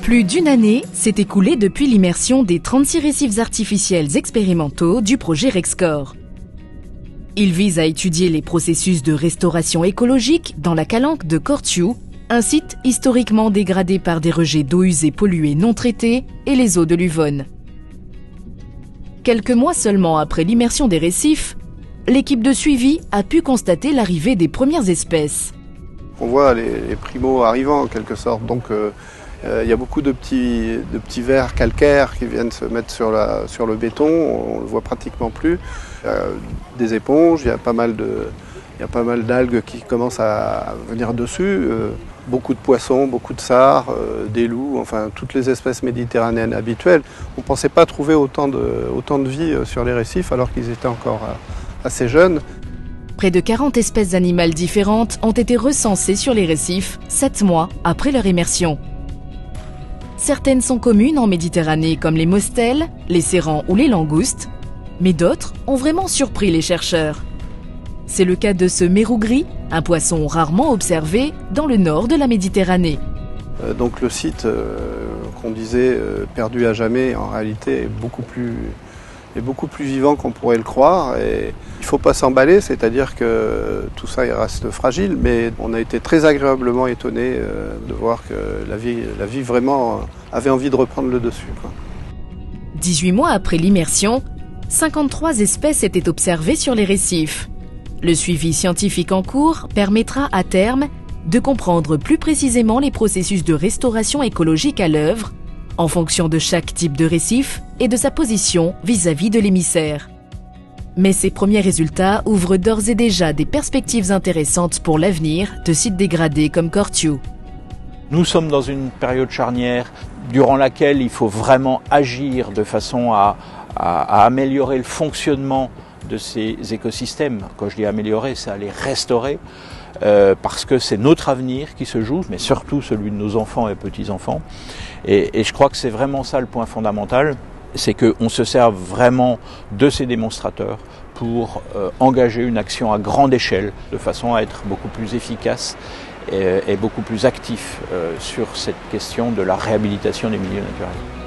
Plus d'une année s'est écoulée depuis l'immersion des 36 récifs artificiels expérimentaux du projet Rexcore. Il vise à étudier les processus de restauration écologique dans la calanque de Cortiou, un site historiquement dégradé par des rejets d'eau usée polluée non traitée et les eaux de l'Uvonne. Quelques mois seulement après l'immersion des récifs, l'équipe de suivi a pu constater l'arrivée des premières espèces. On voit les primos arrivant en quelque sorte, donc il y a beaucoup de petits vers calcaires qui viennent se mettre sur le béton, on ne le voit pratiquement plus. Des éponges, il y a pas mal d'algues qui commencent à venir dessus, beaucoup de poissons, beaucoup de sards, des loups, enfin toutes les espèces méditerranéennes habituelles. On ne pensait pas trouver autant de vie sur les récifs alors qu'ils étaient encore assez jeunes. Près de 40 espèces animales différentes ont été recensées sur les récifs 7 mois après leur immersion. Certaines sont communes en Méditerranée comme les mostelles, les serrans ou les langoustes, mais d'autres ont vraiment surpris les chercheurs. C'est le cas de ce mérou gris, un poisson rarement observé dans le nord de la Méditerranée. Donc le site qu'on disait perdu à jamais, en réalité est beaucoup plus vivant qu'on pourrait le croire. Et il ne faut pas s'emballer, c'est-à-dire que tout ça il reste fragile, mais on a été très agréablement étonnés de voir que la vie vraiment avait envie de reprendre le dessus, quoi. 18 mois après l'immersion, 53 espèces étaient observées sur les récifs. Le suivi scientifique en cours permettra à terme de comprendre plus précisément les processus de restauration écologique à l'œuvre, en fonction de chaque type de récif et de sa position vis-à-vis de l'émissaire. Mais ces premiers résultats ouvrent d'ores et déjà des perspectives intéressantes pour l'avenir de sites dégradés comme Cortiou. Nous sommes dans une période charnière durant laquelle il faut vraiment agir de façon à améliorer le fonctionnement de ces écosystèmes. Quand je dis améliorer, c'est à les restaurer, parce que c'est notre avenir qui se joue, mais surtout celui de nos enfants et petits-enfants. Et je crois que c'est vraiment ça le point fondamental, c'est qu'on se serve vraiment de ces démonstrateurs pour engager une action à grande échelle, de façon à être beaucoup plus efficace et beaucoup plus actif sur cette question de la réhabilitation des milieux naturels.